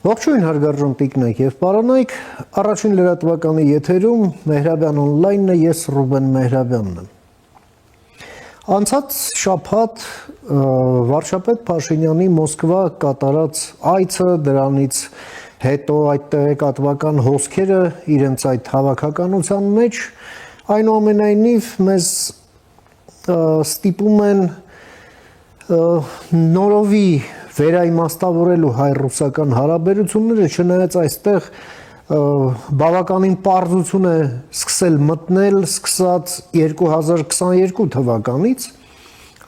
Ողջույն հարգարժան տիկնայք եւ պարոնայք, առաջին լրատվականի եթերում Մեհրաբյան on-line-ը, ես Ռուբեն Մեհրաբյանն եմ։ Անցած շաբաթ վարչապետ Փաշինյանի Մոսկվա կատարած այցը, դրանից հետո այդ տեղեկատվական հոսքերը իրենց այդ հավաքականության մեջ այնուամենայնիվ մեզ ստիպում են նորովի վերաիմաստավորելու հայ-ռուսական հարաբերությունները, չնայած այստեղ բավականին պարզություն է սկսել մտնել սկսած 2022 թվականից,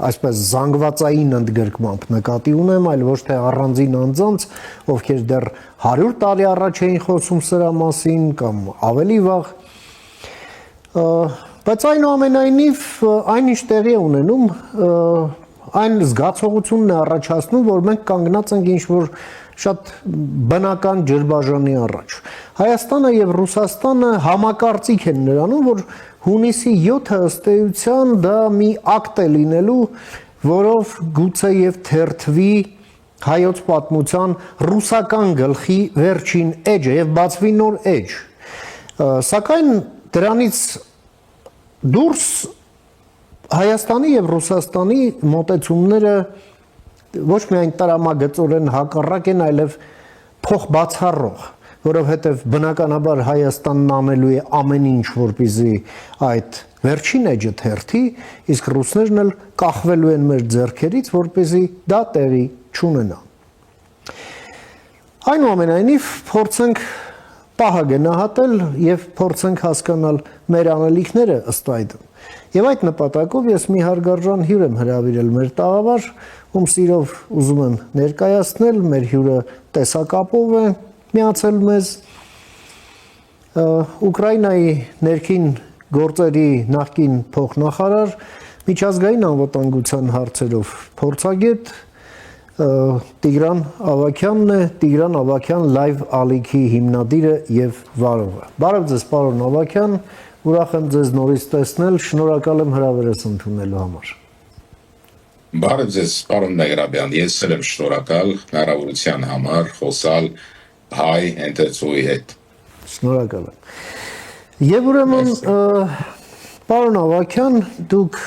այսպես զանգվածային ընդգրկմամբ նկատի ունեմ, այլ ոչ թե առանձին անձանց, ովքեր դեռ 100 տարի առաջ էին խոսում սրա մասին կամ ավելի վաղ, բայց այնուամենայնիվ այնինչ տեղի է ունենում, այն զգացողությունն է առաջացնում, որ մենք կանգնած ենք ինչ-որ շատ բնական ջրբաժանի առաջ։ Հայաստանը եւ Ռուսաստանը համակարծիք են նրանում, որ հունիսի 7-ը ըստ էության դա մի ակտ է լինելու, որով գուցե եւ թերթվի հայոց պատմության ռուսական գլխի վերջին էջը եւ բացվի նոր էջ։ Սակայն դրանից դուրս Հայաստանի եւ Ռուսաստանի մոտեցումները ոչ միայն տրամագծորեն հակառակ են, այլև փոխբացառող, որովհետեւ բնականաբար Հայաստանն անելու է ամեն ինչ, որպեսզի այդ վերջին էջը թերթի, իսկ ռուսներն էլ կախվելու են մեր ձեռքերից, որպեսզի դա տեղի չունենա։ Այնուամենայնիվ փորձենք պահը գնահատել եւ փորձենք հասկանալ մեր անելիքները ըստ այդմ։ Եվ այդ նպատակով ես մի հարգարժան հյուր եմ հրավիրել մեր տաղավար, ում սիրով ուզում եմ ներկայացնել, մեր հյուրը տեսակապով է միացել մեզ, Ուկրաինայի ներքին գործերի նախկին փոխնախարար, միջազգային անվտանգության հարցերով փորձագետ Տիգրան Ավագյանն է, Տիգրան Ավագյան լայվ ալիքի հիմնադիրը եւ վարողը։ Բարև ձեզ, պարոն Ավագյան, ուրախ եմ ձեզ նորից տեսնել, շնորհակալ եմ հրավերս ընդունելու համար։ Բարև ձեզ, պարոն Մեհրաբյան, ես եմ շնորհակալ հնարավորության համար խոսալ հայ ընթերցողի հետ։ Շնորհակալ եմ։ Եվ ուրեմն պարոն Ավագյան, դուք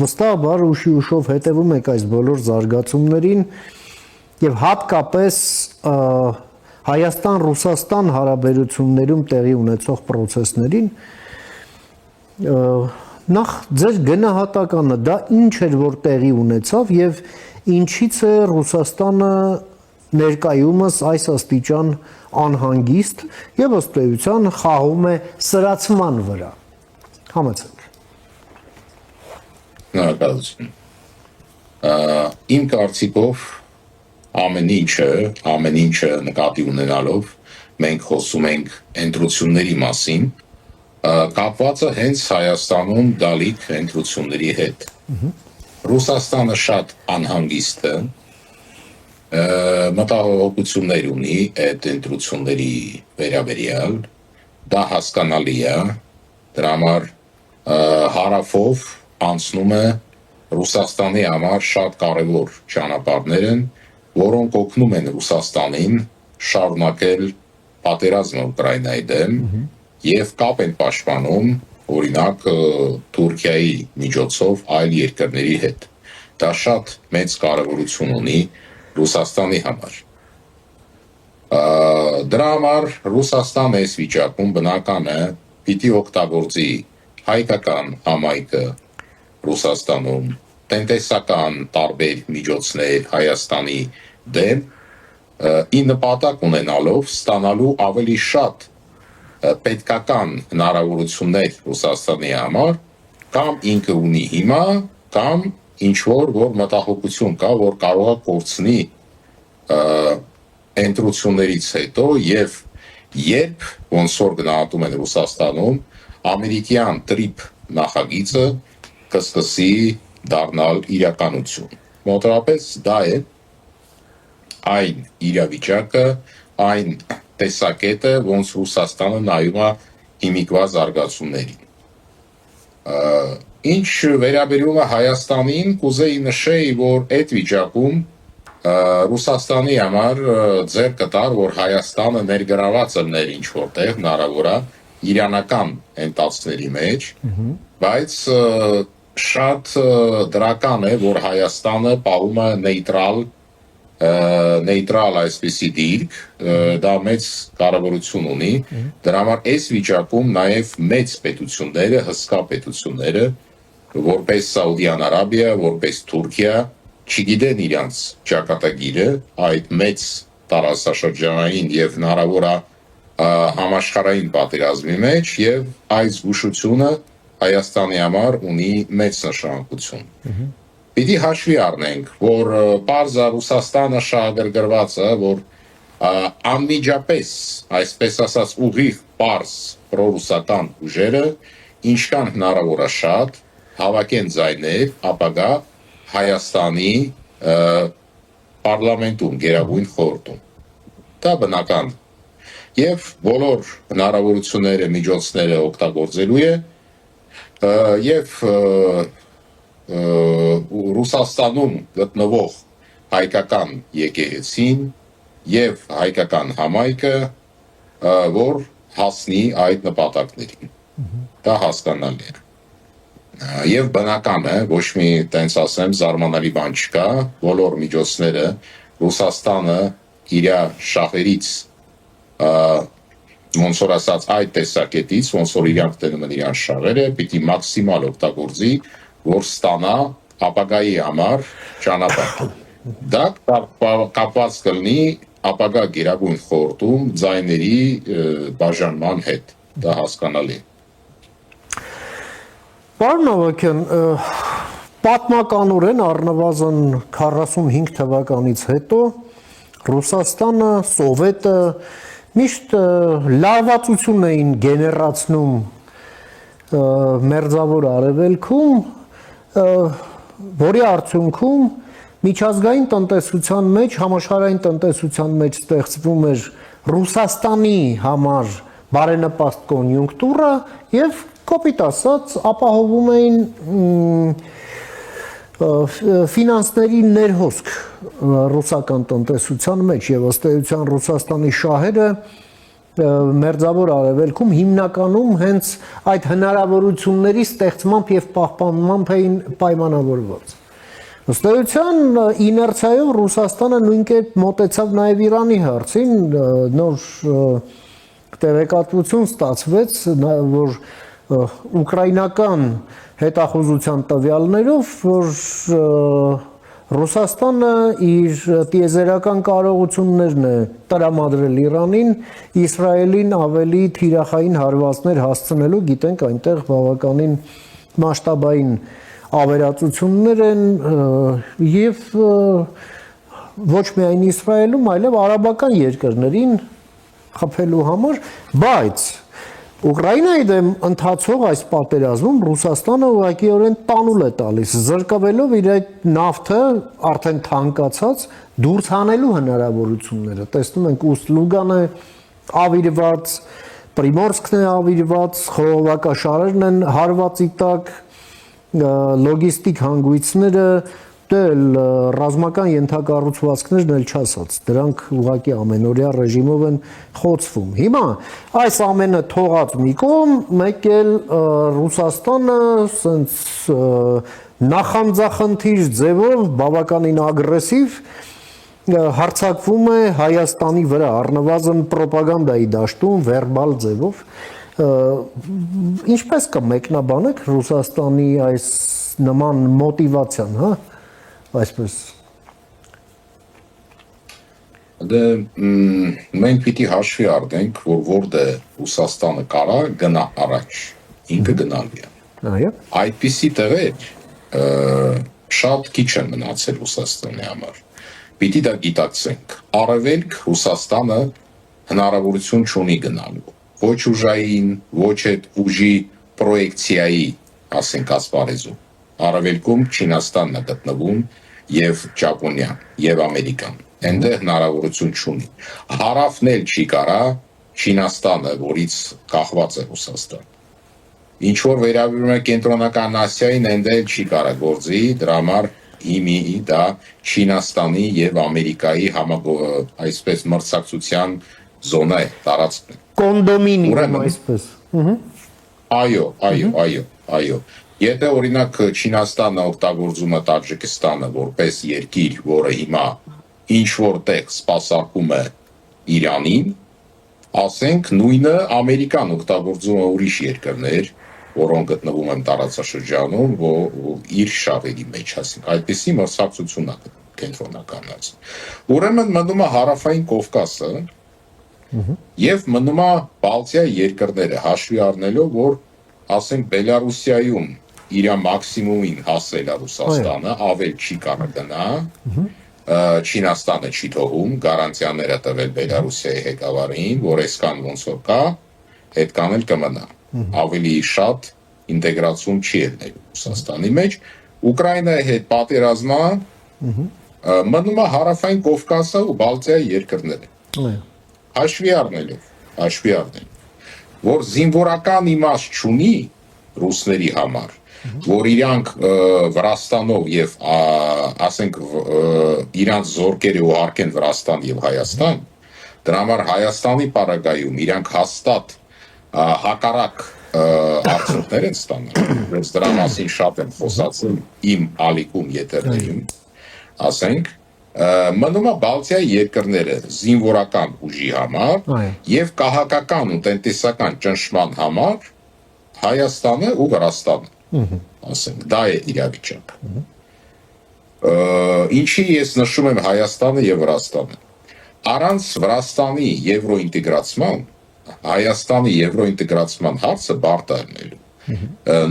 վստահաբար ուշով հետևում եք այս բոլոր զարգացումներին եւ հատկապես Հայաստան-Ռուսաստան հարաբերություններում տեղի ունեցող process-ներին, նախ ձեր գնահատականը դա ինչ էր, որ տեղի ունեցավ եւ ինչից է Ռուսաստանը ներկայումս այս աստիճան անհանգիստ եւ ըստ էության խաղում է սրացման վրա։ Համեցեք։ Շնորհակալություն։ Իմ կարծիքով ամեն ինչը նկատի ունենալով մենք խոսում ենք ընտրությունների մասին, կապված է հենց Հայաստանում դալիք ընտրությունների հետ։ Ռուսաստանը շատ անհանգիստ է, մտահոգություններ ունի այդ ընտրությունների վերաբերյալ, դա հասկանալի է, դրա համար հարավով անցնում է Ռուսաստանի համար շատ կարևոր ճանապարհներ են, որոնք օգնում են Ռուսաստանին շարունակել պատերազմը Ուկրաինայի դեմ եւ կապ են պաշտպանում օրինակ Թուրքիայի միջոցով այլ երկրների հետ։ Դա շատ մեծ կարևորություն ունի Ռուսաստանի համար։ Դրա համար Ռուսաստանը այս վիճակում բնական է պիտի օգտագործի հայկական համայնքը Ռուսաստանում, տնտեսական տարբեր միջոցներ Հայաստանի դեմ, ի նպատակ ունենալով ստանալու ավելի շատ պետքական հնարավորություններ Ռուսաստանի համար, կամ ինքը ունի հիմա, կամ ինչ-որ մտահոգություն կա, որ կարող է կորցնի ընտրություններից հետո եւ երբ ոնց որ գնահատում են Ռուսաստանում ամերիկյան տրիպ նախագիծը կսկսի դառնալ իրականություն։ Մոտավորապես դա է այն իրավիճակը, այն տեսակետը, ոնց Ռուսաստանը նայում է հիմիկվա զարգացումներին։ Ինչ վերաբերում է Հայաստանին, կուզեի նշեի, որ այդ վիճակում Ռուսաստանի համար ձեր կտար, որ Հայաստանը ներգրաված լիներ ինչ որտեղ հնարավոր է իրանական ընթացքների մեջ, բայց շատ դրական է, որ Հայաստանը պահում է նեյտրալ այսպիսի դիրք, դա մեծ կարևորություն ունի, դրա համար այս վիճակում նաև մեծ պետությունները, հսկա պետությունները, որպես Սաուդյան Արաբիա, որպես Թուրքիա, չգիտեն իրանց ճակատագիրը այդ մեծ տարածաշրջանային եւ հնարավոր է համաշխարհային պատերազմի մեջ եւ այդ զգուշությունը Հայաստանի համար ունի մեծ նշանակություն։ Պիտի հաշվի առնենք, որ բարձա Ռուսաստանը շահագրգռված է, որ անմիջապես, այսպես ասած, ուղիղ բարձ պրոռուսական ուժերը ինչքան հնարավոր է շատ հավաքեն ձայներ ապագա Հայաստանի պարլամենտում, Գերագույն խորհրդում։ Դա բնական եւ բոլոր հնարավորությունները, միջոցները օգտագործելու է եւ Ռուսաստանում գտնվող հայկական եկեղեցին եւ հայկական համայնքը, որ հասնի այդ նպատակներին։ Դա հասկանալի է։ Եվ բնական է, ոչ մի տենց ասեմ, զարմանալի բան չկա, բոլոր միջոցները Ռուսաստանը իր շահերից, ոնց որ ասած այդ տեսակետից, ոնց որ իրանք տենում են իրան շահերը, պիտի մաքսիմալ օգտագործի, որ ստանա ապագայի համար ճանապարհ։ Դա կապված կլինի ապագա Գերագույն խորհրդում ձայների բաժանման հետ, դա հասկանալի է։ Պարոն Ավագյան, պատմականորեն առնվազն 45 թվականից հետո Ռուսաստանը, Սովետը միշտ լարվածություն էին գեներացնում Մերձավոր Արևելքում, որի արդյունքում միջազգային տնտեսության մեջ, համաշխարհային տնտեսության մեջ ստեղծվում էր Ռուսաստանի համար բարենպաստ կոնյունկտուրա եւ կոպիտ ասած ապահովում էին ֆինանսների ներհոսք ռուսական տնտեսության մեջ եւ ըստ էության Ռուսաստանի շահերը Մերձավոր Արևելքում հիմնականում հենց այդ հնարավորությունների ստեղծմամբ եւ պահպանմամբ էին պայմանավորված։ Ըստ էության իներցիայով Ռուսաստանը նույն կերպ մոտեցավ նաեւ Իրանի հարցին, նոր տեղեկատվություն ստացվեց, որ ուկրաինական հետախուզության տվյալներով, որ Ռուսաստանը իր տիեզերական կարողություններն է տրամադրել Իրանին, Իսրայելին ավելի թիրախային հարվածներ հասցնելու, գիտենք այնտեղ բավականին մասշտաբային ավերածություններ են եւ ոչ միայն Իսրայելում, այլև արաբական երկրներին խփելու համար, բայց Ուկրաինայի դեմ ընթացող այս պատերազմում Ռուսաստանը ուղղակիորեն տանուլ է տալիս, զրկվելով իր այդ նավթը արդեն թանկացած դուրս հանելու հնարավորությունները։ Տեսնում ենք Ուсть-Լուգանը ավիրված, Պրիմորսկն է ավիրված, խողովակաշարերն են հարվածի տակ, լոգիստիկ հանգույցները, դել ռազմական ենթակառուցվածքներն էլ չասած, դրանք ուղղակի ամենօրյա ռեժիմով են խոցվում։ Հիմա այս ամենը թողած մի կողմ, մեկ էլ Ռուսաստանը սենց նախանձախնդիր ձևով բավականին ագրեսիվ հարձակվում է Հայաստանի վրա, առնվազն պրոպագանդայի դաշտում, վերբալ ձևով։ Ինչպես կմեկնաբանեք Ռուսաստանի այս նման մոտիվացիան, հա? Այսպես Դե մենք պիտի հաշվի առնենք, որ որտեղ Ռուսաստանը կարա գնա առաջ, ինքը գնալի է։ Այո։ Այդպիսի տեղեր շատ քիչ են մնացել Ռուսաստանի համար։ Պիտի դա գիտակցենք։ Արևելք Ռուսաստանը հնարավորություն չունի գնալու։ Ոչ ուժային, ոչ այդ ուժի պրոյեկցիայի, ասենք ասպարեզում։ Արևելքում Չինաստանն է գտնվում եւ Ճապոնիան եւ Ամերիկան։ Այնտեղ հնարավորություն չունի։ Հարավն էլ չի կարա Չինաստանը, որից կախված է Ռուսաստան։ Ինչ որ վերաբերում է Կենտրոնական Ասիային, այնտեղ չի կարա գործի, դրա համար հիմի դա Չինաստանի եւ Ամերիկայի այսպես մրցակցության զոնա է, տարածքն է։ Կոնդոմինիում այսպես։ Այո։ Եթե օրինակ Չինաստանը օգտագործում է Տաջիկստանը որպես երկիր, որը հիմա ինչ որտեղ սպասարկում է Իրանին, ասենք նույնը Ամերիկան օգտագործում է ուրիշ երկրներ, որոնք գտնվում են տարածաշրջանում, իր շահերի մեջ, ասենք, այդպիսի մրցակցություն է կենտրոնականացնում։ Ուրեմն մնում է Հարավային Կովկասը եւ մնում է Բալթիայի երկրները, հաշվի առնելով, որ ասենք Բելարուսիայում իր մաքսիմումին հասել է Ռուսաստանը, ավել չի կարող գնա, Չինաստանը չի թողում, գարանտիաները տվել Բելարուսիայի ղեկավարին, որ այսքան ոնց որ կա, այդքան էլ կմնա։ Ավելի շատ ինտեգրացում չի ելնելու Ռուսաստանի մեջ։ Ուկրաինայի հետ պատերազմը մնում է Հարավային Կովկասը ու Բալթիայի երկրները։ Հաշվի առնելով, որ զինվորական իմաստ չունի ռուսների համար, որ իրանք Վրաստանով եւ ասենք իրանք զորքերը ուղարկեն Վրաստան եւ Հայաստան, դրա համար Հայաստանի պարագայում իրանք հաստատ հակառակ արդյունքներ են ստանալ, բայց դրա մասին շատ են խոսացել իմ ալիքում եթերներում, ասենք մնում է Բալթիայի երկրները զինվորական ուժի համար եւ կահակական ու տնտեսական ճնշման համար Հայաստանը ու Վրաստանը, ասենք, դա է իրավիճակը։ Ինչի ես նշում եմ Հայաստանը եւ Վրաստանը։ Առանց Վրաստանի եվրոինտեգրացման, Հայաստանի եվրոինտեգրացման հարցը բարդ է լինելու։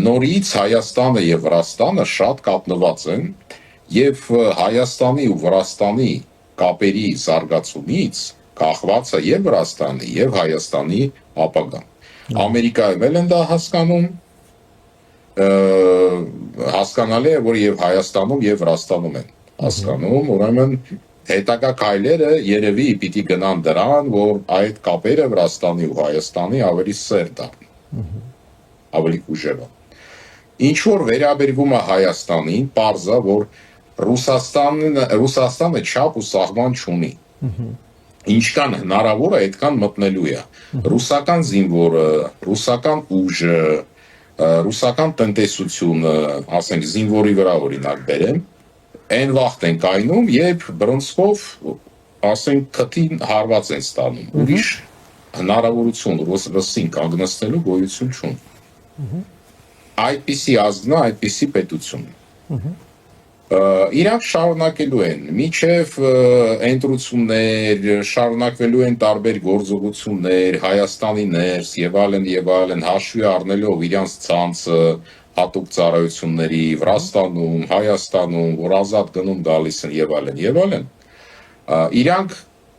Նորից Հայաստանը եւ Վրաստանը շատ կապնված են եւ Հայաստանի ու Վրաստանի կապերի զարգացումից կախված է եւ Վրաստանի եւ Հայաստանի ապագան։ Ամերիկայում էլ են դա հասկանում, հասկանալի է, որ եւ Հայաստանում եւ Վրաստանում են հասկանում, ուրեմն հետագա քայլերը երևի պիտի գնան դրան, որ այդ կապերը Վրաստանի ու Հայաստանի ավելի սեր դառնան, ավելի ուժեղան։ Ինչ որ վերաբերվում է Հայաստանին, պարզ է, որ Ռուսաստանը չափ ու սահման չունի։ Ինչքան հնարավոր է, այդքան մտնելու է։ Ռուսական զինվորը, ռուսական ուժը, ռուսական տնտեսությունը, ասենք զինվորի վրա օրինակ բերեմ, այն վաղտ են կայնում, երբ բռնցքով, ասենք թթին հարված են ստանում, ուրիշ հնարավորություն ռուսին կանգնեցնելու գոյություն չունի։ Այդպիսի ազգն է, այդպիսի պետություն։ Իրանք շարունակելու են, մինչև ընտրություններ, շարունակվելու են տարբեր գործողություններ, Հայաստանի ներս եւ այլն, հաշվի առնելով իրանց ցանցը, հատուկ ծառայությունների Վրաստանում, Հայաստանում, որ ազատ գնում գալիս են եւ այլն, իրանք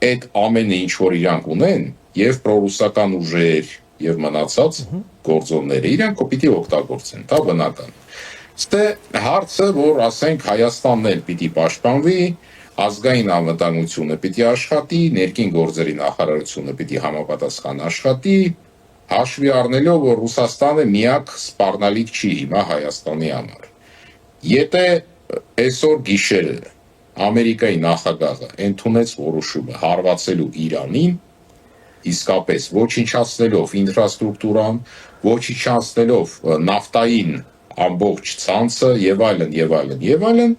այդ ամենը ինչ որ իրանք ունեն, եւ պրոռուսական ուժեր եւ մնացած գործոնները իրանք պիտի օգտագործեն, դա բնական։ Ստե հարցը, որ ասենք Հայաստանն էլ պիտի պաշտպանվի, ազգային անվտանգությունը պիտի աշխատի, ներքին գործերի նախարարությունը պիտի համապատասխան աշխատի, հաշվի առնելով, որ Ռուսաստանը միակ սպառնալիք չի հիմա Հայաստանի համար։ Եթե այսօր գիշերը Ամերիկայի նախագահը ընդունեց որոշումը հարվածելու Իրանին, իսկապես ոչնչացնելով ինֆրաստրուկտուրան, ոչնչացնելով նավթային ամբողջ ցանցը եւ այլն,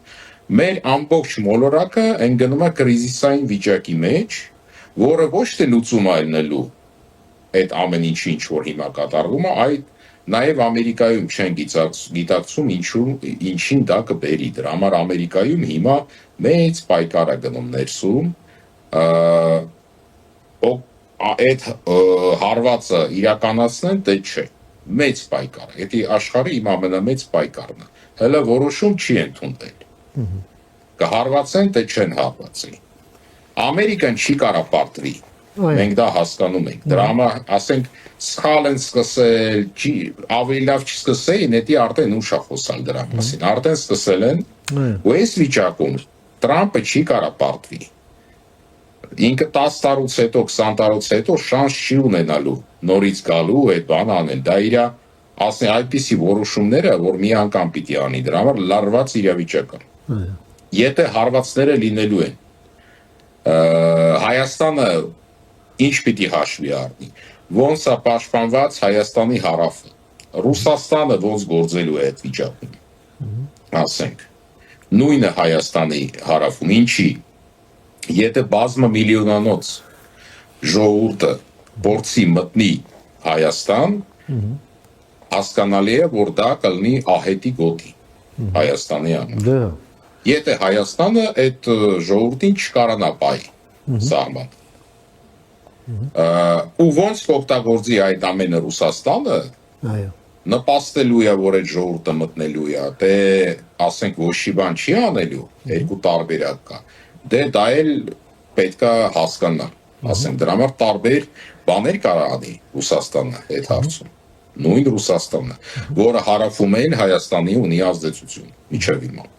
մեր ամբողջ մոլորակը ընկնում է կրիզիսային վիճակի մեջ, որը ոչ թե լուծում է ելնելու այդ ամեն ինչի ինչ որ հիմա կատարվում է, այդ նաեւ Ամերիկայում չեն գիտակցում ինչին դա կբերի։ Դրա համար Ամերիկայում հիմա մեծ պայքար է գնում ներսում, այդ հարվածը իրականացնեն, թե չէ։ Մեծ պայքար է, դա աշխարհի իմ ամենամեծ պայքարն է։ Հələ որոշում չի ընդունվել։ Կհարվածեն, թե չեն հարվածի։ Ամերիկան չի կարող պարտվի։ Մենք դա հասկանում ենք։ Դրա համար, ասենք, սխալ են սկսել, ավելի լավ չսկսեին, դա արդեն ուշ է խոսալ դրա մասին։ Արդեն սկսել են, ու այս վիճակում Տրամպը չի կարող պարտվի։ Ինքը 10 տարուց հետո, 20 տարուց հետո շանս չի ունենալու նորից գալու այդ բանը անել։ Դա իր ասեն այդպիսի որոշումները, որ մի անգամ պիտի անի, դրա համար լարված իրավիճակ է։ Եթե հարվածները լինելու են, Հայաստանը ինչ պիտի հաշվի առնի, ոնց է պաշտպանված Հայաստանի հարավը, Ռուսաստանը ոնց գործելու է այդ վիճակում, ասենք, նույնը Հայաստանի հարավում, ինչի, եթե բազմամիլիոնանոց ժողովուրդը փորձի մտնի Հայաստան, հասկանալի է, որ դա կլինի ահետի գոտի Հայաստանի համար։ Եթե Հայաստանը այդ ժողովրդին չկարանա պահի սահման։ Ու ոնց կօգտագործի այդ ամենը Ռուսաստանը, նպաստելու է, որ այդ ժողովուրդը մտնելու է, դե ասենք ոչի բան չի անելու, երկու տարբերակ կա, դե դա էլ պետք է հասկանալ, ասենք դրա համար տարբեր բաներ կարող անի Ռուսաստանը այդ հարցում, նույն Ռուսաստանը, որը հարավում է Հայաստանի ունի ազդեցություն, միջև հիմա։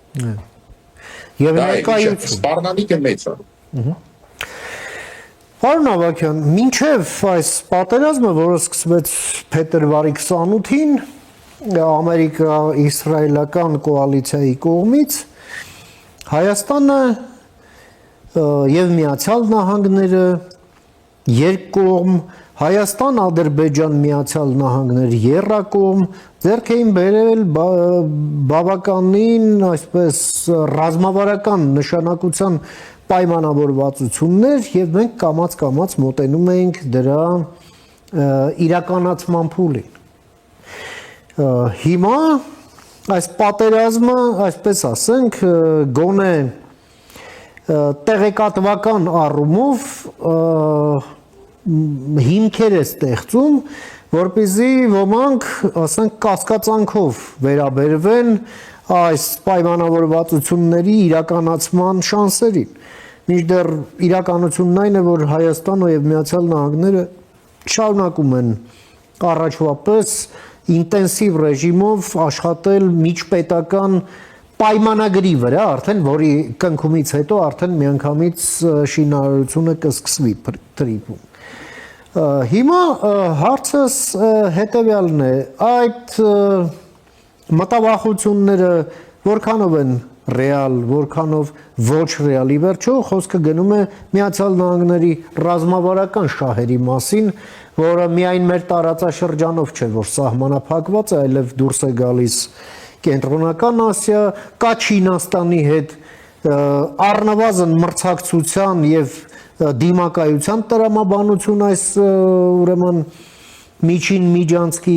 Եվ դա է սպառնալիքը մեծ է։ Պարոն Ավագյան, մինչև այս պատերազմը, որը սկսվեց փետրվարի 28-ին ամերիկա-իսրայելական կոալիցիայի կողմից, Հայաստանը եւ Միացյալ Նահանգները երկկողմ, Հայաստան-Ադրբեջան-Միացյալ Նահանգներ եռակողմ ձեռք էին բերել բավականին այսպես ռազմավարական նշանակության պայմանավորվածություններ եւ մենք կամաց-կամաց մոտենում ենք դրա իրականացման փուլին։ Հիմա այս պատերազմը, այսպես ասենք, գոնե տեղեկատվական առումով հիմքեր է ստեղծում, որպեսզի ոմանք, ասենք, կասկածանքով վերաբերվեն այս պայմանավորվածությունների իրականացման շանսերին։ Մինչդեռ իրականությունն այն է, որ Հայաստանը եւ Միացյալ Նահանգները շարունակում են առաջվա պես ինտենսիվ ռեժիմով աշխատել միջպետական պայմանագրի վրա, արդեն որի կնքումից հետո արդեն միանգամից շինարարությունը կսկսվի Տրիպում։ Հիմա հարցս հետևյալն է, այդ մտավախությունները որքանով են ռեալ, որքանով ոչ ռեալ, ի վերջո խոսքը գնում է Միացյալ Նահանգների ռազմավարական շահերի մասին, որը միայն մեր տարածաշրջանով չէ, որ սահմանափակված է, այլև դուրս է գալիս Կենտրոնական Ասիա, կա Չինաստանի հետ առնվազն մրցակցության եւ դիմակայության տրամաբանություն այս ուրեմն միջին միջանցքի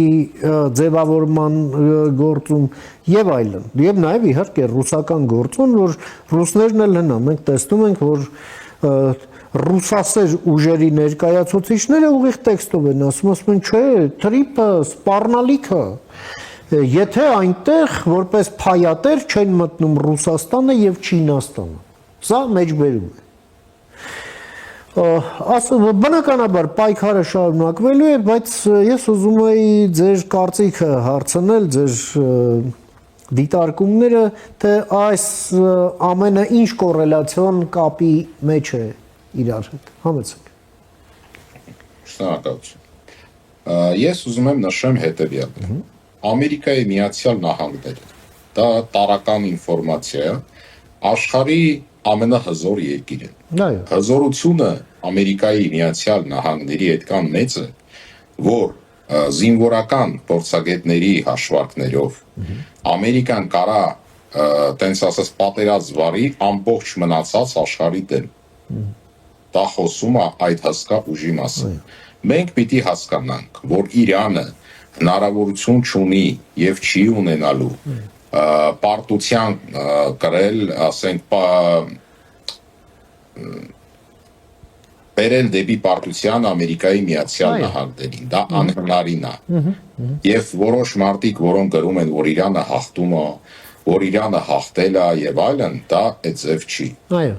ձևավորման գործում եւ այլն եւ նաեւ իհարկե ռուսական գործում, որ ռուսներն էլ հնա մենք տեսնում ենք, որ ռուսասեր ուժերի ներկայացուցիչները ուղիղ տեքստով են ասում են, չէ, Տրիպը սպառնալիքը, եթե այնտեղ որպես փայատեր չեն մտնում Ռուսաստանը եւ Չինաստանը, սա մեջբերում է։ Բնականաբար պայքարը շարունակվելու է, բայց ես ուզում էի ձեր կարծիքը հարցնել, ձեր դիտարկումները, թե այս ամենը ինչ կոռելացիոն կապի մեջ է իրար հետ։ Համեցեք։ Շնորհակալություն։ Ես ուզում եմ նշեմ հետևյալը։ Ամերիկայի Միացյալ Նահանգները, դա տարական ինֆորմացիա է, աշխարհի ամենահզոր երկիրը։ Հզորությունը Ամերիկայի Միացյալ Նահանգների այդքան մեծ է, որ զինվորական փորձագետների հաշվարկներով Ամերիկան կարա տենց ասած պատերազմարի ամբողջ մնացած աշխարհի դեմ։ Դա խոսում է այդ հսկա ուժի մասին։ Մենք պիտի հասկանանք, որ Իրանը հնարավորություն չունի եւ չի ունենալու պարտության կրել, ասենք, բերել դեպի պարտության Ամերիկայի Միացյալ Նահանգներին, դա անհնարին է։ Եվ որոշ մարդիկ, որոնք գրում են, որ Իրանը հաղթում է, որ Իրանը հաղթել է եւ այլն, դա այդ ձև չի։ Այո։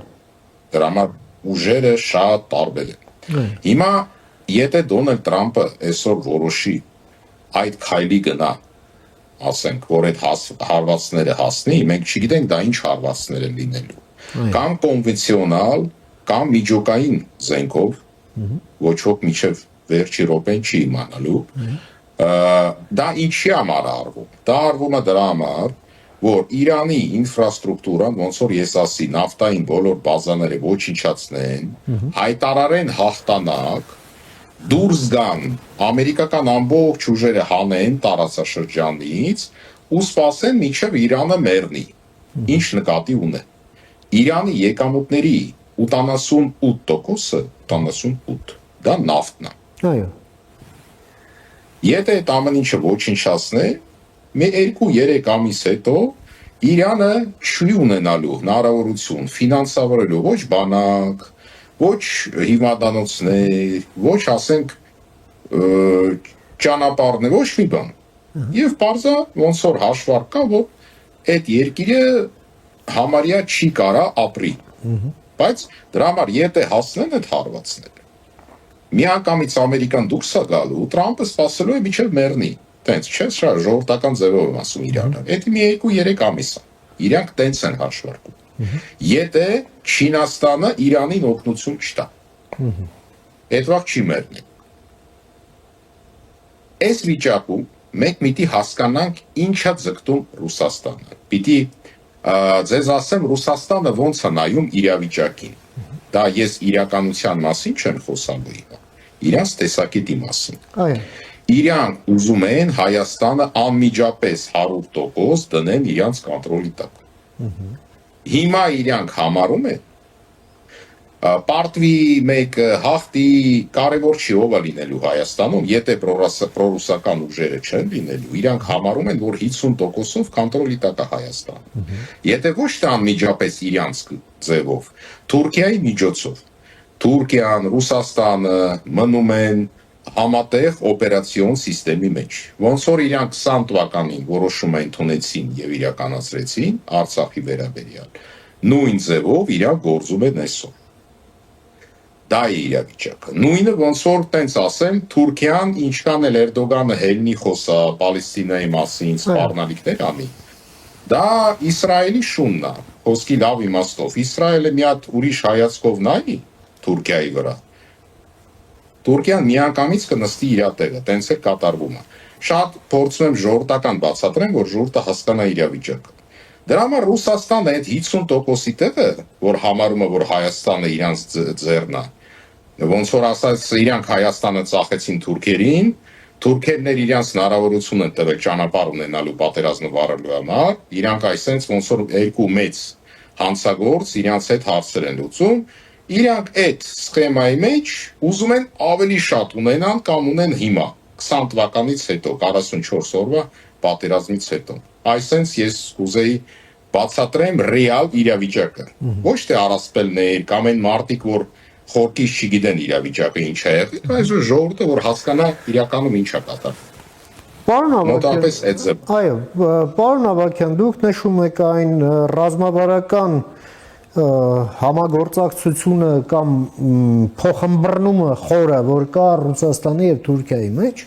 Դրա համար ուժերը շատ տարբեր են։ Հիմա եթե Դոնալդ Տրամպը այսօր որոշի այդ քայլի գնա, ասենք, որ այդ հարվածները հասնի, մենք չգիտենք դա ինչ հարվածներ են լինելու։ Կամ կոնվենցիոնալ, կամ միջուկային զենքով, ոչ ոք միջև վերջի րոպեն չի իմանալու, դա ինչի համար արվում։ Դա արվում է դրա համար, որ Իրանի ինֆրաստրուկտուրան, ոնց որ ես ասի, նավթային բոլոր բազաները ոչնչացնեն, հայտարարեն հաղթանակ, դուրս գան, ամերիկական ամբողջ ուժերը հանեն տարածաշրջանից ու սպասեն մինչև Իրանը մեռնի։ Ինչ նկատի ունեն։ Իրանի եկամուտների 88%-ը, 88, դա նավթն է։ Այո։ Եթե այդ ամեն ինչը ոչնչացնե, մի 2-3 ամիս հետո Իրանը չի ունենալու հնարավորություն ֆինանսավորելու ոչ բանակ, ոչ հիմնադանոցներ, ոչ ասենք ճանապարհներ, ոչ մի բան։ Եվ բարձա ոնց որ հաշվարկ կա, որ այդ երկիրը համարյա չի կարա ապրի։ Բայց դրա համար եթե հասնեն այդ հարվածները, միանգամից Ամերիկան դուրս է գալու, Տրամպը սպասելու է մինչև մեռնի։ Տենց չէ, շա ժողովրդական ձևով եմ ասում իրանը։ Դա մի 2-3 ամիս է։ Իրանք տենց են հաշվարկում։ Եթե Չինաստանը Իրանին օգնություն չտա։ Այդ վաղ չի մեռնի։ Այս վիճակում մենք պիտի հասկանանք ինչա ձգտում Ռուսաստանը։ Պիտի ձեզ ասեմ Ռուսաստանը ոնց է նայում իրավիճակին։ Դա ես իրականության մասին չեմ խոսալու իմ։ Իրանց տեսակետի մասին։ Այո։ Իրանք ուզում են Հայաստանը անմիջապես 100% դնեն իրանց կոնտրոլի տակ։ Հիմա իրանք համարում են պարտվի մեկը հաղթի կարևոր չի ով է լինելու Հայաստանում, եթե պրոռուսական ուժերը չեն լինելու, իրանք համարում են, որ 50%-ով կոնտրոլի տակ է Հայաստանը։ Եթե ոչ թե անմիջապես իրանց ձևով, Թուրքիայի միջոցով, Թուրքիան, Ռուսաստանը մնում են համատեղ օպերացիոն սիստեմի մեջ։ Ոնց որ իրանք 20 թվականին որոշում ընդունեցին եւ իրականացրեցին Արցախի վերաբերյալ, նույն ձևով իրանք գործում են այսօր։ Դա է իրավիճակը։ Նույնը ոնց որ տենց ասեմ, Թուրքիան ինչքան էլ Էրդոգանը հելնի խոսա Պալեստինայի մասին, սպառնալիքներ անի, դա Իսրայելի շունն է, խոսքի լավ իմաստով։ Իսրայելը մի հատ ուրիշ հայացքով նայի Թուրքիայի վրա։ Թուրքիան միանգամից կնստի իր տեղը, տենց է կատարվում է։ Շատ փորձում եմ ժողովրդական բացատրեմ, որ ժողովուրդը հասկանա իրավիճակը։ Դրա համար Ռուսաստանը այդ 50%-ի տեղը, որ համարում է, որ Հայաստանը իրանց ձեռն է, ոնց որ ասած իրանք Հայաստանը ծախեցին թուրքերին, թուրքերներ իրանց հնարավորություն են տվել ճանապարհ ունենալու պատերազմը վարելու համար, իրանք այսենց ոնց որ երկու մեծ հանցագործ իրանց հետ հարցեր են լուծում, իրանք այդ սխեմայի մեջ ուզում են ավելի շատ ունենան կամ ունեն հիմա 20 թվականից հետո 44 օրվա պատերազմից հետո։ Այսենց ես կուզեի բացատրեմ ռեալ իրավիճակը։ Ոչ թե առասպելներ կամ այն մարդիկ, որ խորքից չգիտեն իրավիճակը ինչ է եղել, այլ ժողովուրդը, որ հասկանա իրականում ինչ է կատարվում։ Պարոն Մոտավորապես այդ ձև։ Այո, պարոն Ավագյան, դուք նշում եք այն ռազմավարական համագործակցությունը կամ փոխըմբռնումը խորը, որ կա Ռուսաստանի եւ Թուրքիայի մեջ,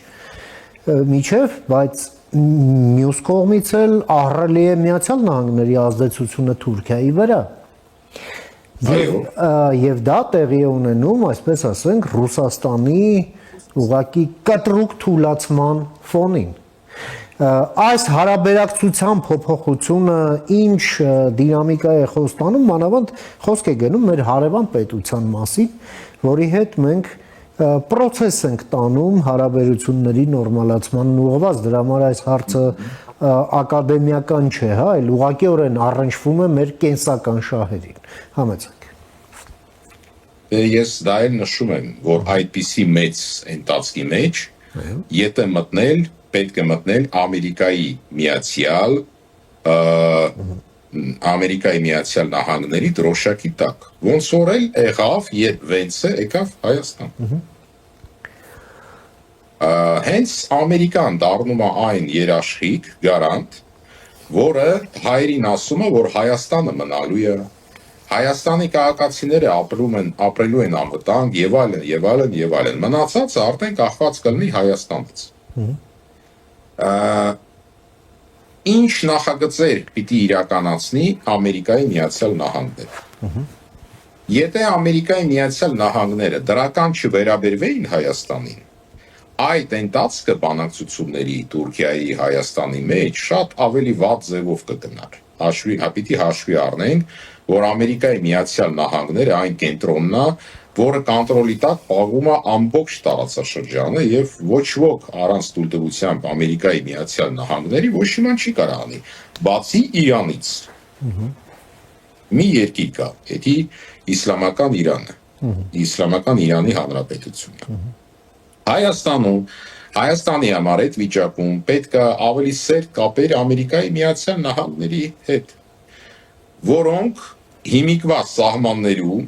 միջև, բայց մյուս կողմից էլ ահռելի է Միացյալ Նահանգների ազդեցությունը Թուրքիայի վրա։ Եվ դա տեղի է ունենում, այսպես ասենք, Ռուսաստանի ուղղակի կտրուկ թուլացման ֆոնին։ Այս հարաբերակցության փոփոխությունը ինչ դինամիկա է խոստանում, մանավանդ խոսք է գնում մեր հարևան պետության մասին, որի հետ մենք պրոցես ենք տանում հարաբերությունների նորմալացման ուղղված, դրա համար այս հարցը ակադեմիական չէ, հա, այլ ուղղակիորեն առնչվում է մեր կենսական շահերին։ Համեցեք։ Ես դա էլ նշում եմ, որ այդպիսի մեծ ընթացքի մեջ, եթե մտնել, պետք է մտնել Ամերիկայի Միացյալ Նահանգների դրոշակի տակ, ոնց որ էլ եղավ, երբ Վենցը եկավ Հայաստան։ Հենց Ամերիկան դառնում է այն երաշխիք, գարանտ, որը հայերին ասում է, որ Հայաստանը մնալու է, Հայաստանի քաղաքացիները ապրելու են անվտանգ եւ այլն եւ այլն եւ այլն։ Մնացածը արդեն կախված կլինի Հայաստանից։ Ինչ նախագծեր պիտի իրականացնի Ամերիկայի Միացյալ Նահանգները։ Եթե Ամերիկայի Միացյալ Նահանգները դրական չվերաբերվեին Հայաստանին, այդ ընթացքը բանակցությունների Թուրքիայի Հայաստանի մեջ շատ ավելի վատ ձևով կգնար։ Պիտի հաշվի առնենք, որ Ամերիկայի Միացյալ Նահանգները այն կենտրոնն է, որը կոնտրոլի տակ պահում է ամբողջ տարածաշրջանը եւ ոչ ոք առանց թույլտվությամբ Ամերիկայի Միացյալ Նահանգների ոչ իման չի կարող անի, բացի Իրանից։ Մի երկիր կա, դա իսլամական Իրանը, իսլամական Իրանի Հանրապետությունը։ Հայաստանի համար այդ վիճակում պետք է ավելի սերտ կապեր Ամերիկայի Միացյալ Նահանգների հետ, որոնք հիմիկվա սահմաններում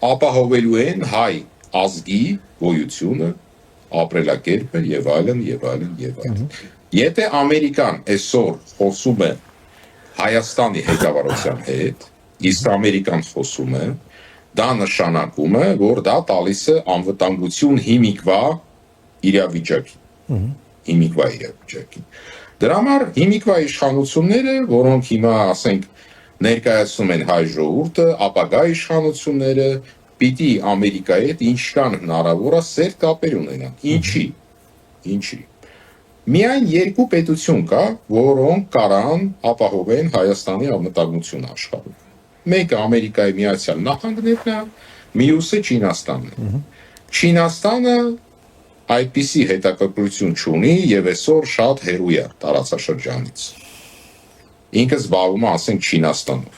ապահովելու են հայ ազգի գոյությունը, ապրելակերպը եւ այլն եւ այլն եւ այլն։ Եթե Ամերիկան այսօր խոսում է Հայաստանի ղեկավարության հետ, իսկ Ամերիկան խոսում է, դա նշանակում է, որ դա տալիս է անվտանգություն հիմիկվա իրավիճակին։ Դրա համար հիմիկվա իշխանությունները, որոնք հիմա ասենք ներկայացնում են հայ ժողովուրդը, ապագա իշխանությունները պիտի Ամերիկայի հետ ինչքան հնարավոր է սերտ կապեր ունենան։ Ինչի։ Միայն երկու պետություն կա, որոնք կարան ապահովեն Հայաստանի անվտանգությունը աշխարհում։ Մեկը Ամերիկայի Միացյալ Նահանգներն է, մյուսը Չինաստանն է։ Չինաստանը այդպիսի հետաքրքրություն չունի եւ այսօր շատ հեռու է տարածաշրջանից։ Ինքը զբաղվում է, ասենք, Չինաստանով,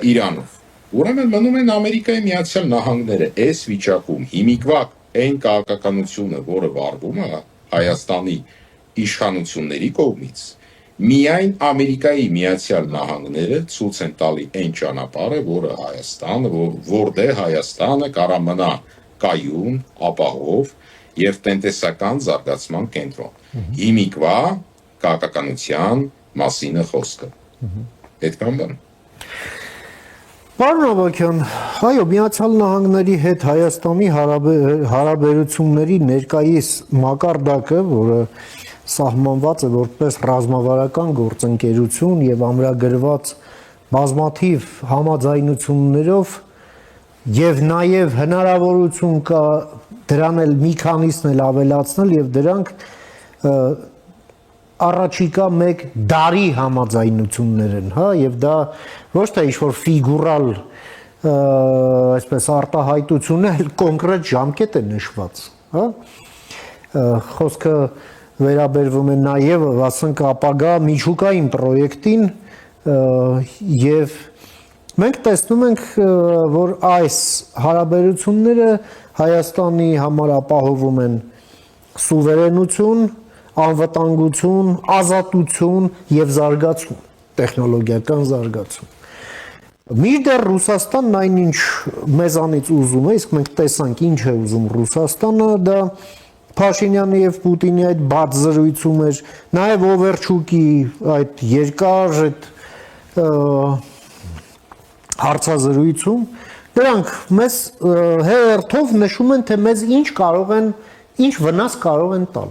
Իրանով։ Ուրեմն մնում են Ամերիկայի Միացյալ Նահանգները այս վիճակում հիմիկվա այն քաղաքականությունը, որը վարվում է Հայաստանի իշխանությունների կողմից, միայն Ամերիկայի Միացյալ Նահանգները ցույց են տալի այն ճանապարհը, որը Հայաստանը, որտեղ Հայաստանը կարա մնա կայուն, ապահով եւ տնտեսական զարգացման կենտրոն։ Հիմիկվա քաղաքականության մասին է խոսքը։ Այդքան բան։ Պարոն Ավագյան, այո, Միացյալ Նահանգների հետ Հայաստանի հարաբերությունների ներկայիս մակարդակը, որը սահմանված է որպես ռազմավարական գործընկերություն եւ ամրագրված բազմաթիվ համաձայնություններով եւ նաեւ հնարավորություն կա դրան էլ մի քանիսն էլ ավելացնել եւ դրանք առաջիկա մեկ դարի համաձայնություններ են, հա, եւ դա ոչ թե ինչ-որ ֆիգուրալ այսպես արտահայտություն է, այլ կոնկրետ ժամկետ է նշված, հա։ Խոսքը վերաբերվում է նաեւ, ասենք, ապագա միջուկային պրոյեկտին եւ մենք տեսնում ենք, որ այս հարաբերությունները Հայաստանի համար ապահովում են սուվերենություն, անվտանգություն, ազատություն եւ զարգացում, տեխնոլոգիական զարգացում։ Մինչդեռ Ռուսաստանն այնինչ մեզանից ուզում է, իսկ մենք տեսանք ինչ է ուզում Ռուսաստանը, դա Փաշինյանի եւ Պուտինի այդ բաց զրույցում էր, նաեւ Օվերչուկի այդ երկար այդ հարցազրույցում, դրանք մեզ հերթով նշում են, թե մեզ ինչ վնաս կարող են տալ։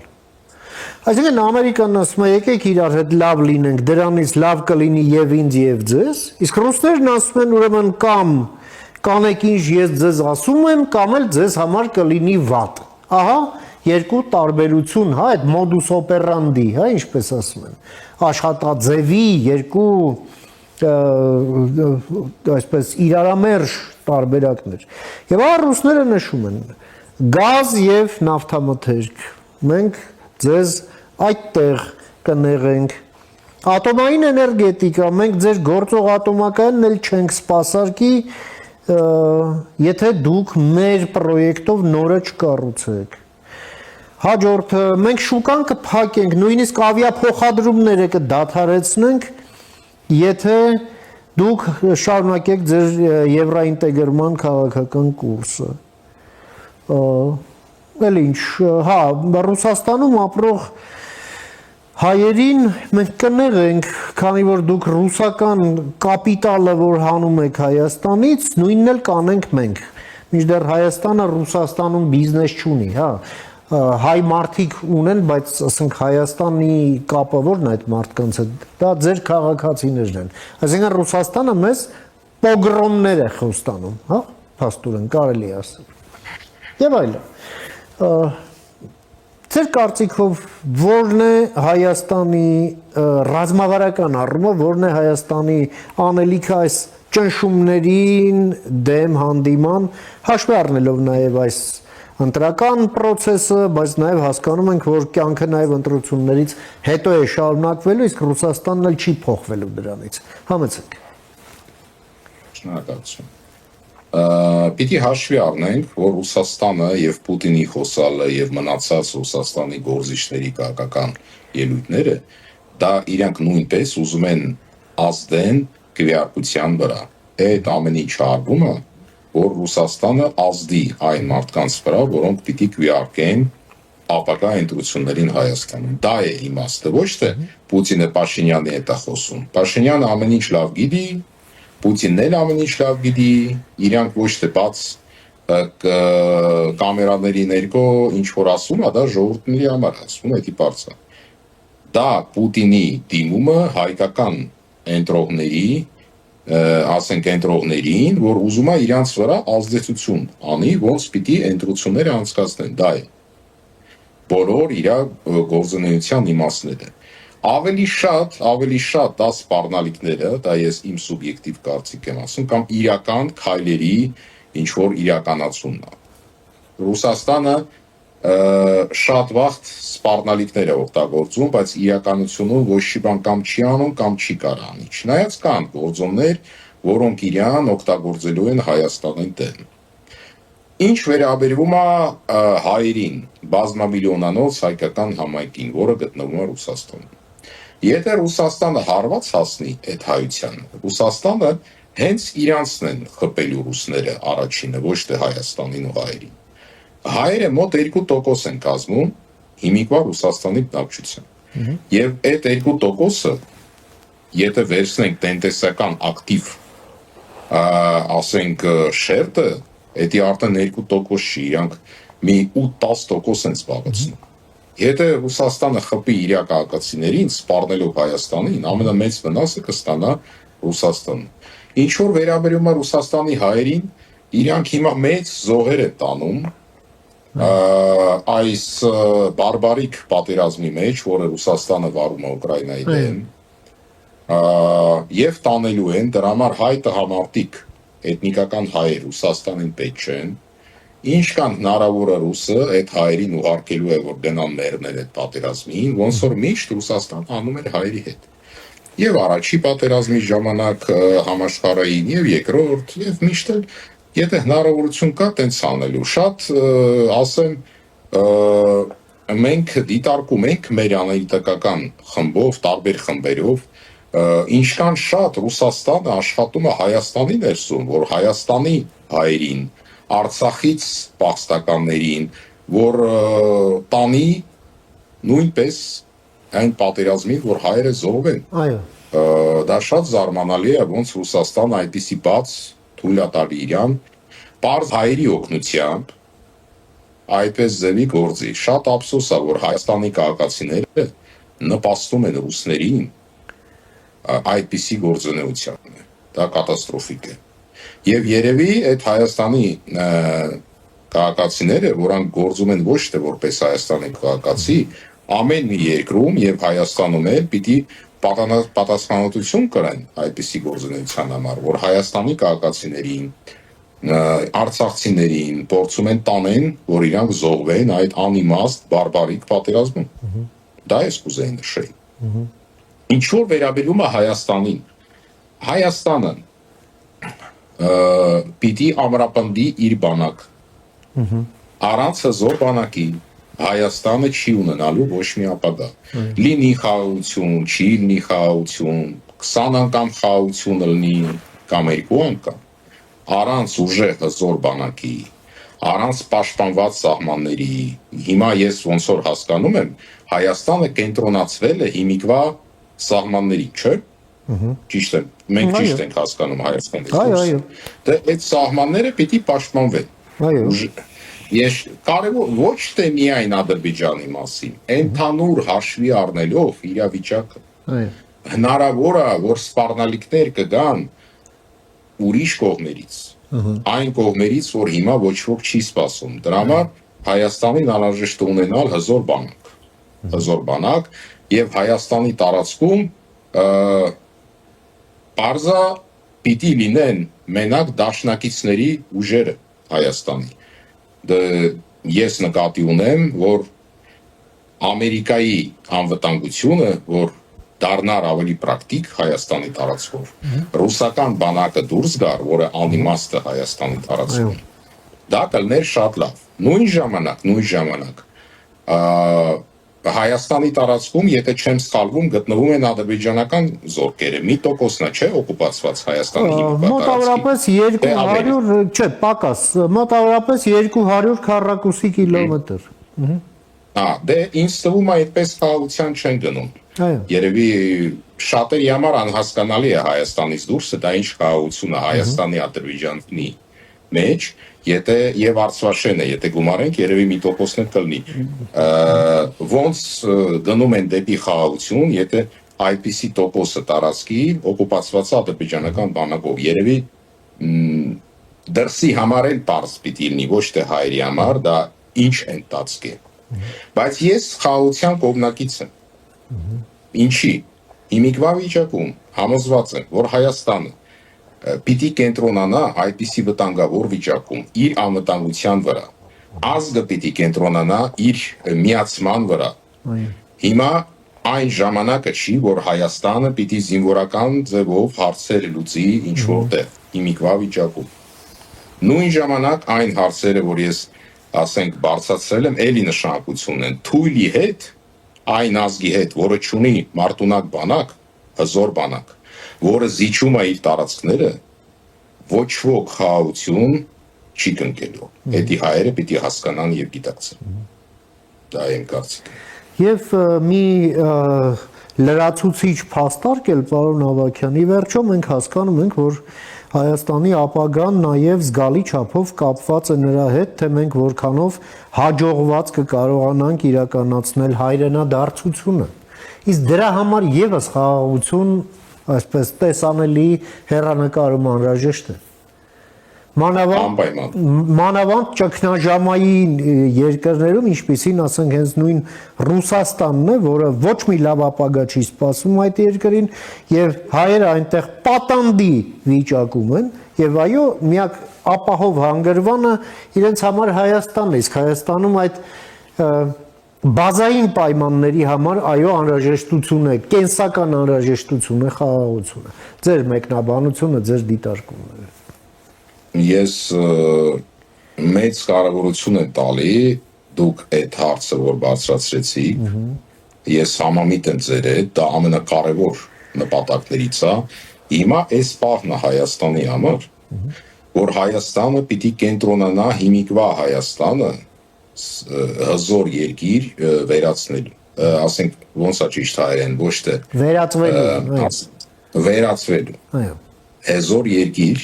Այսինքն Ամերիկան ասում է եկեք իրար հետ լավ լինենք, դրանից լավ կլինի եւ ինձ եւ ձեզ, իսկ ռուսներն ասում են ուրեմն կամ կանեք ինչ ես ձեզ ասում եմ, կամ էլ ձեզ համար կլինի վատ։ Ահա երկու տարբերություն, հա, այդ modus operandi, հա, ինչպես ասում են, աշխատաձևի երկու այսպես իրարամերժ տարբերակներ։ Եվ այլ ռուսները նշում են գազ եւ նավթամթերք։ Մենք ձեզ այդտեղ կներենք ատոմային էներգետիկա, մենք ձեր գործող ատոմակայանն էլ չենք սպասարկի, եթե դուք մեր պրոյեկտով նորը չկառուցեք։ Հաջորդը մենք շուկան կփակենք, նույնիսկ ավիափոխադրումները կդադարեցնենք, եթե դուք շարունակեք ձեր եվրոինտեգրման քաղաքական կուրսը։ Էլ ինչ, հա, Ռուսաստանում ապրող հայերին մենք կներենք, քանի որ դուք ռուսական կապիտալը, որ հանում եք Հայաստանից, նույնն էլ կանենք մենք։ Մինչդեռ Հայաստանը Ռուսաստանում բիզնես չունի, հա, հայ մարդիկ ունեն, բայց ասենք Հայաստանի կապը որն է այդ մարդկանց հետ, դա ձեր քաղաքացիներն են։ Այսինքն Ռուսաստանը մեզ պոգրոմներ է խոստանում, հա, փաստորեն կարելի է ասել։ Եվ այլն։ Ձեր կարծիքով որն է Հայաստանի ռազմավարական առումով, որն է Հայաստանի անելիքը այս ճնշումներին դեմ հանդիման, հաշվի առնելով նաև այս ընտրական process-ը, բայց նաև հասկանում ենք, որ կյանքը նաև ընտրություններից հետո է շարունակվելու, իսկ Ռուսաստանն էլ չի փոխվելու դրանից։ Համեցեք։ Շնորհակալություն։ Պիտի հաշվի առնենք, որ Ռուսաստանը եւ Պուտինի խոսալը եւ մնացած Ռուսաստանի գործիչների քաղաքական ելույթները դա իրանք նույնպես ուզում են ազդեն քվեարկության վրա։ Այդ ամեն ինչ արվում է, որ Ռուսաստանը ազդի այն մարդկանց վրա, որոնք պիտի քվեարկեն ապակա ընտրություններին Հայաստանում։ Դա է իմաստը, ոչ թե Պուտինը Փաշինյանի հետ է խոսում։ Փաշինյանը ամեն ինչ լավ գիտի, Պուտինն էլ ամեն ինչ լավ գիտի, իրանք ոչ թե բաց կամերաների ներքո ինչ որ ասում է, դա ժողովրդների համար ասում է, դի բարձա։ Դա Պուտինի դիմումը հայկական ընտրողների, ասենք ընտրողներին, որ ուզում է իրանց վրա ազդեցություն անի, ոնց պիտի ընտրությունները անցկացնեն, դա է։ Բոլոր իր գործունեության իմաստները։ Ավելի շատ դա սպառնալիքները, դա ես իմ սուբյեկտիվ կարծիք եմ ասում, կամ իրական քայլերի ինչ որ իրականացումն է։ Ռուսաստանը շատ վաղ սպառնալիքներ է օգտագործում, բայց իրականությունում ոչ մի բան կամ չի անում, կամ չի կարող անի։ Չնայած կան գործոններ, որոնք իրան օգտագործելու են Հայաստանի դեմ։ Ինչ վերաբերվում է հայերին, բազմամիլիոնանոց հայկական համայնքին, որը գտնվում է Ռուսաստանում։ Եթե Ռուսաստանը հարված հասնի այդ հայությանը, Ռուսաստանը հենց իրանցն են խփելու ռուսները առաջինը, ոչ թե Հայաստանին ու հայերին։ Հայերը մոտ 2% են կազմում հիմիկվա Ռուսաստանի բնակչության։ Եվ այդ 2%-ը, եթե վերցնենք տնտեսական ակտիվ, ասենք շերտը, դա արդեն 2% չի, իրանք մի 8-10% են զբաղեցնում։ Եթե Ռուսաստանը խփի իր քաղաքացիներին, սպառնելով Հայաստանին, ամենամեծ վնասը կստանա Ռուսաստանը։ Ինչ որ վերաբերում է Ռուսաստանի հայերին, իրանք հիմա մեծ զոհեր են տանում այս բարբարիկ պատերազմի մեջ, որը Ռուսաստանը վարում է Ուկրաինայի դեմ, եւ տանելու են, դրա համար հայ տղամարդիկ, էթնիկական հայեր Ռուսաստանին պետք չեն, ինչքան հնարավոր է ռուսը այդ հայերին ուղարկելու է, որ գնան մեռնել այդ պատերազմին, ոնց որ միշտ Ռուսաստան անում էր հայերի հետ։ Եվ առաջի պատերազմի ժամանակ համաշխարհային, եւ երկրորդ, եւ միշտ էլ եթե հնարավորություն կա, տենց անելու։ Շատ ասեմ, մենք դիտարկում ենք մեր անալիտիկական խմբով, տարբեր խմբերով, ինչքան շատ Ռուսաստանը աշխատում է Հայաստանի ներսում, որ Հայաստանի հայերին, Արցախից պաղստականներին, որ տանի նույնպես այն պատերազմին, որ հայերը զոհվեն։ Այո։ Դա շատ զարմանալի է, ոնց Ռուսաստանը այդպիսի բաց թույլ է տալի իրան, պարզ հայերի օգնությամբ այդպես ձևի գործի։ Շատ ափսոս է, որ Հայաստանի քաղաքացիները նպաստում են ռուսներին այդպիսի գործունեության։ Դա կատաստրոֆիկ է։ Եվ երևի այդ Հայաստանի քաղաքացիները, որոնք գործում են ոչ թե որպես Հայաստանի քաղաքացի, ամեն մի երկրում եւ Հայաստանում էլ պիտի պատասխանատվություն կրեն այդպիսի գործունեության համար, որ Հայաստանի քաղաքացիներին, արցախցիներին փորձում են տանեն, որ իրանք զոհվեն այդ անիմաստ բարբարիկ պատերազմում։ Դա է կուզեի նշել։ Ինչ որ վերաբերում է Հայաստանին, Հայաստանը պիտի ամրապնդի իր բանակ։ Առանց հզոր բանակի Հայաստանը չի ունենալու ոչ մի ապագա։ Լինի խաղաղություն, չի լինի խաղաղություն, 20 անգամ խաղաղություն լինի կամ 2 անգամ։ Առանց ուժեղ հզոր բանակի, առանց պաշտպանված սահմանների, հիմա ես ոնց որ հասկանում եմ, Հայաստանը կենտրոնացվել է հիմիկվա սահմանների, չէ՞։ Ճիշտ է, մենք ճիշտ ենք հասկանում Հայաստանի Այո։ Դե այդ սահմանները պիտի պաշտպանվեն։ Այո։ Ես կարևոր ոչ թե միայն Ադրբեջանի մասին, ընդհանուր հաշվի առնելով իրավիճակը։ Այո։ Հնարավոր է, որ սպառնալիքներ կգան ուրիշ կողմերից։ Այն կողմերից, որ հիմա ոչ ոք չի սպասում։ Դրա համար Հայաստանին անհրաժեշտ է ունենալ հզոր բանակ եւ Հայաստանի տարածքում պարզա պիտի լինեն մենակ դաշնակիցների ուժերը Հայաստանի։ Ես նկատի ունեմ, որ Ամերիկայի անվտանգությունը, որ դառնար ավելի պրակտիկ Հայաստանի տարածքով, ռուսական բանակը դուրս գար, որը անիմաստ է Հայաստանի տարածքում, դա կլներ շատ լավ։ Նույն ժամանակ Հայաստանի տարածքում, եթե չեմ սխալվում, գտնվում են ադրբեջանական զորքերը, մի տոկոսն է, չէ, օկուպացված Հայաստանի մոտավորապես 200, չէ, պակաս, մոտավորապես 200 քառակուսի կիլոմետր։ Դե ինձ թվում է այդպես խաղաղության չեն գնում։ Երևի շատերի համար անհասկանալի է Հայաստանից դուրսը, դա ինչ խաղաղություն է Հայաստանի Ադրբեջանի մեջ, եթե եւ Արցախն է, եթե գումարենք, երևի մի տոկոսն է կլինի։ Ոնց գնում են դեպի խաղաղություն, եթե այդպիսի տոկոսը տարածքի օկուպացված ադրբեջանական բանակով, երևի դրսի համար էլ պարզ պիտի լինի, ոչ թե հայերի համար, դա ինչ են տածկի։ Բայց ես խաղաղության կողմնակից եմ։ Ինչի։ Հիմիկվա վիճակում համոզված եմ, որ Հայաստանը պիտի կենտրոնանա այդպիսի վտանգավոր վիճակում իր անվտանգության վրա, ազգը պիտի կենտրոնանա իր միացման վրա։ Հիմա այն ժամանակը չի, որ Հայաստանը պիտի զինվորական ձևով հարցեր լուծի ինչ որտեղ, հիմիկվա վիճակում։ Նույն ժամանակ այն հարցերը, որ ես ասենք բարձրացրել եմ, էլի նշանակություն են թույլի հետ, այն ազգի հետ, որը չունի մարտունակ բանակ, հզոր բանակ, որը զիջում է իր տարածքները, ոչ ոք խաղաղություն չի կնկելու։ Հետի հայերը պիտի հասկանան եւ գիտակցեն։ Դա իմ կարծիքն է։ Եվ մի լրացուցիչ փաստարկ էլ պարոն Ավագյան, ի վերջո մենք հասկանում ենք, որ Հայաստանի ապագան նաև զգալի չափով կապված է նրա հետ, թե մենք որքանով հաջողված կկարողանանք իրականացնել հայրենադարձությունը։ Իսկ դրա համար եւս խաղաղություն, այսպես տեսանելի հեռանկարում անհրաժեշտ է։ Մանավանդ ճգնաժամային երկրներում, ինչպիսին ասենք հենց նույն Ռուսաստանն է, որը ոչ մի լավ ապագա չի սպասում այդ երկրին, եւ հայերը այնտեղ պատանդի վիճակում են, եւ այո, միակ ապահով հանգրվանը իրենց համար Հայաստանն է, իսկ Հայաստանում այդ բազային պայմանների համար այո անհրաժեշտություն է, կենսական անհրաժեշտություն է խաղաղությունը։ Ձեր մեկնաբանությունը, ձեր դիտարկումները։ Ես մեծ կարևորություն եմ տալի դուք այդ հարցը, որ բարձրացրեցիք, ես համամիտ եմ ձեր հետ, դա ամենակարևոր նպատակներից է։ Հիմա այս պահն է Հայաստանի համար, որ Հայաստանը պիտի կենտրոնանա հիմիկվա Հայաստանը հզոր երկիր վերացնելու, ասենք ոնց է ճիշտ հայերեն, ոչ թե վերացվելու։ Այո։ Հզոր երկիր,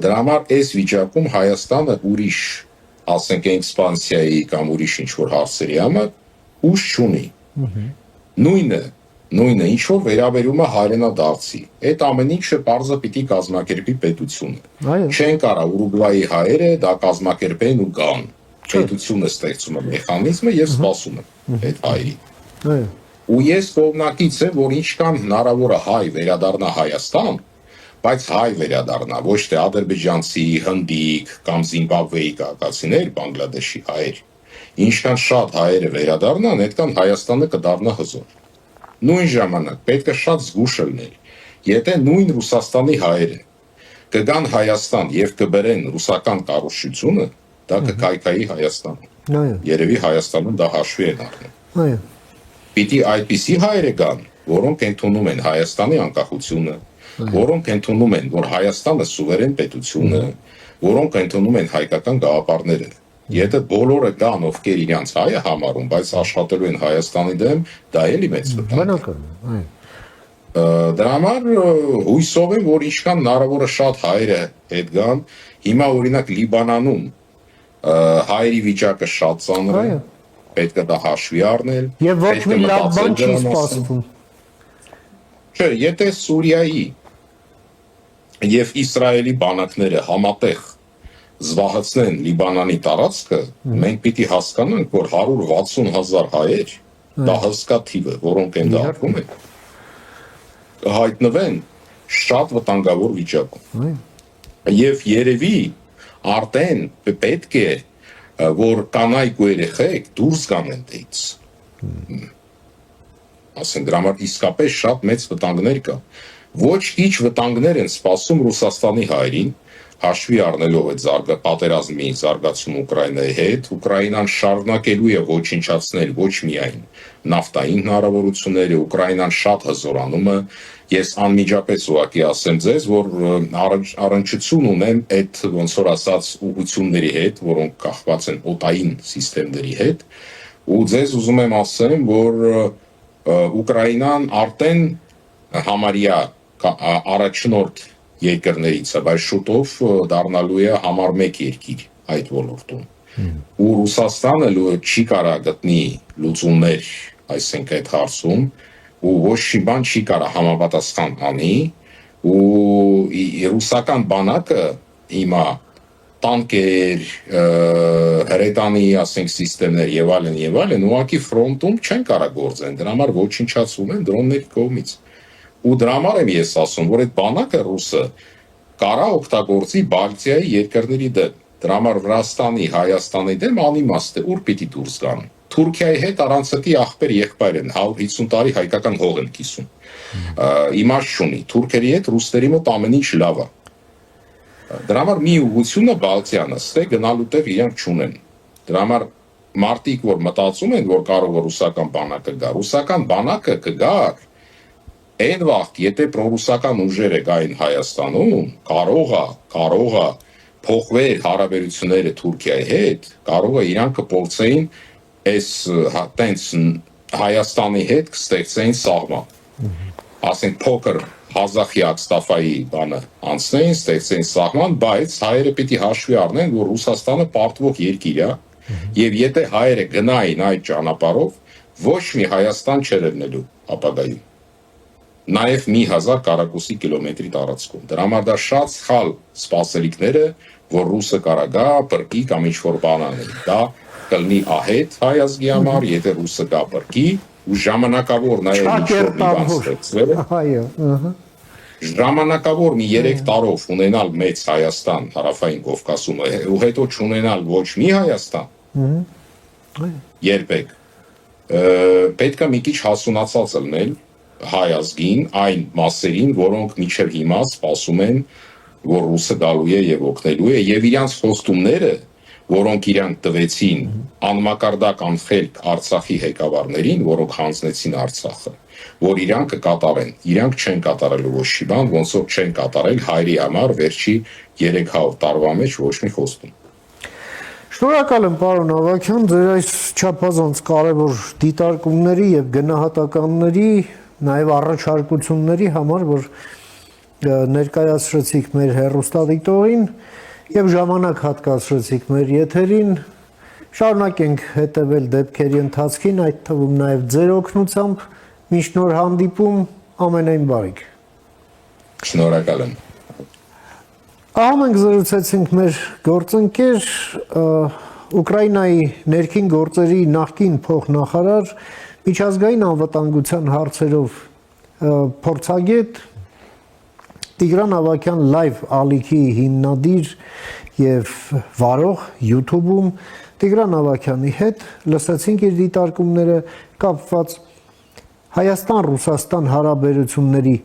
դրա համար այս վիճակում Հայաստանը ուրիշ, ասենք էքսպանսիայի կամ ուրիշ ինչ-որ հարցերի համար ուժ չունի։ Նույնը ինչ որ վերաբերում է հայրենադարձի։ Այդ ամեն ինչը պարզը պիտի կազմակերպի պետությունը։ Չեն կարա Ուրուգվայի հայերը դա կազմակերպեն ու գան։ Պետությունը ստեղծում է մեխանիզմը եւ սպասում է այդ հայերի։ Ու ես կողմնակից եմ, որ ինչքան հնարավոր է հայ վերադառնա Հայաստան, բայց հայ վերադառնա, ոչ թե ադրբեջանցի, հնդիկ կամ Զիմբաբվեի քաղաքացիներ, Բանգլադեշի հայեր։ Ինչքան շատ հայերը վերադառնան, այդքան Հայաստանը կդառնա հզոր։ Նույն ժամանակ պետք է շատ զգուշ լինել։ Եթե նույն Ռուսաստանի հայերը կգան Հայաստան եւ կբերեն ռուսական կառուցությունը, դա կկայքայի Հայաստանը։ Երևի Հայաստանում դա հաշվի են առնում։ Պիտի այդպիսի հայերը գան, որոնք ընդունում են Հայաստանի անկախությունը, որոնք ընդունում են, որ Հայաստանը սուվերեն պետություն է, որոնք ընդունում են հայկական գաղափարները։ Եթե բոլորը կան, ովքեր իրենց հայ է համարում, բայց աշխատելու են Հայաստանի դեմ, դա էլի մեծ վտանգ է։ Դրա համար հույսով եմ, որ ինչքան հնարավոր է շատ հայերը հետ գան։ Հիմա օրինակ Լիբանանում հայերի վիճակը շատ ծանր է, պետք է դա հաշվի առնել։ Եվ ոչ մի լավ բան չի սպասվում։ Չէ, եթե Սուրիայի եւ Իսրայելի բանակները համատեղ զբաղեցնեն Լիբանանի տարածքը, մենք պիտի հասկանանք, որ 160,000 հայեր, դա հսկա թիվ է, որոնք են դա ապրում են, հայտնվեն շատ վտանգավոր վիճակում։ Եվ երևի արդեն պետք է, որ կանայք ու երեխեք դուրս գան այնտեղից։ Ասենք դրա համար իսկապես շատ մեծ վտանգներ կա։ Ոչ քիչ վտանգներ են սպասում Ռուսաստանի հայերին, հաշվի առնելով այդ պատերազմի զարգացումը Ուկրաինայի հետ, Ուկրաինան շարունակելու է ոչնչացնել ոչ միայն նավթային հնարավորությունները, Ուկրաինան շատ հզորանում է։ Ես անմիջապես ուղղակի ասեմ ձեզ, որ առնչություն ունեմ այդ ոնց որ ասած ուղղությունների հետ, որոնք կախված են օտային համակարգերի հետ, ու ձեզ ուզում եմ ասեմ, որ Ուկրաինան արդեն համարյա առաջնորդ երկրներից է, բայց շուտով դառնալու է համար 1 երկիր այդ ոլորտում։ Ու Ռուսաստանը չի կարա գտնի լուծումներ, այսինքն այդ հարցում, ու ոչ մի բան չի կարա համապատասխան անի, ու ռուսական բանակը հիմա տանկեր, հրետանի, ասենք, սիստեմներ եւ այլն, ուղղակի ֆրոնտում չեն կարա գործեն, դրա համար ոչնչացում են դրոնների կողմից։ Ու դրա համար եմ ես ասում, որ այդ բանակը ռուսը կարա օգտագործի Բալտիայի երկրների դեմ։ Դրա համար Վրաստանի, Հայաստանի դեմ անիմաստ է, ուր պիտի դուրս գան։ Թուրքիայի հետ առանցքի աղբեր եղբայր են, 150 տարի հայկական հող են կիսում։ Իմաստ չունի։ Թուրքերի հետ ռուսների մոտ ամեն ինչ լավ է։ Դրա համար մի ուղղությունը Բալտիան է, ստե գնալու տեղ իրենք չունեն։ Դրա համար մարդիկ, որ մտածում են, որ կարող է ռուսական բանակը գա, ռուսական բանակը կգար այն վաղ, եթե պրոռուսական ուժերը գային Հայաստանում, կարող է փոխվել հարաբերությունները Թուրքիայի հետ, կարող է իրանք կփորձեին այս տենց Հայաստանի հետ կստեղծեին սահման։ Ասենք փոքր Ղազախի բանը անցնեին, ստեղծեին սահման, բայց հայերը պիտի հաշվի առնեն, որ Ռուսաստանը պարտվող երկիր է, եւ եթե հայերը գնային այդ ճանապարհով, ոչ մի Հայաստան չէր ելնելու ապագայում։ Նաև 1000 քառակուսի կիլոմետրի տարածքում։ Դրա համար դա շատ սխալ սպասելիքները, որ ռուսը կարա գա, բրկի կամ ինչ-որ բան անի։ Դա կլինի ահետ հայ ազգի համար, եթե ռուսը գա բրկի, ու ժամանակավոր նաև ինչ-որ մի բան ստեղծվել է։ Այո, ժամանակավոր մի 3 տարով ունենալ մեծ Հայաստան Հարավային Կովկասում ու հետո չունենալ ոչ մի Հայաստան։ Երբեք։ Պետք է մի քիչ հասունացած լինել հայ ազգին, այն մասերին, որոնք մինչև հիմա սպասում են, որ ռուսը գալու է եւ օգնելու է, եւ իրանց խոստումները, որոնք իրանք տվեցին անմակարդակ անխելք Արցախի ղեկավարներին, որոնք հանձնեցին Արցախը, որ իրանք կկատարեն, իրանք չեն կատարելու ոչ մի բան, ոնց որ չեն կատարել հայրի համար վերջի 300 տարվա մեջ ոչ մի խոստում։ Շնորհակալ եմ, պարոն Ավագյան, ձեր այս չափազանց կարևոր դիտարկումների եւ գնահատականների, նաեւ առաջարկությունների համար, որ ներկայացրեցիք մեր հեռուստադիտողին եւ ժամանակ հատկացրեցիք մեր եթերին։ Շարունակենք հետևել դեպքերի ընթացքին, այդ թվում նաեւ ձեր օգնությամբ։ Մինչ նոր հանդիպում, ամենայն բարիք։ Շնորհակալ եմ։ Ահա մենք զրուցեցինք մեր գործընկեր Ուկրաինայի ներքին գործերի նախկին փոխնախարար, միջազգային անվտանգության հարցերով փորձագետ Տիգրան Ավագյան լայվ ալիքի հիմնադիր եւ վարող YouTube-ում Տիգրան Ավագյանի հետ լսեցինք իր դիտարկումները կապված Հայաստան-Ռուսաստան հարաբերությունների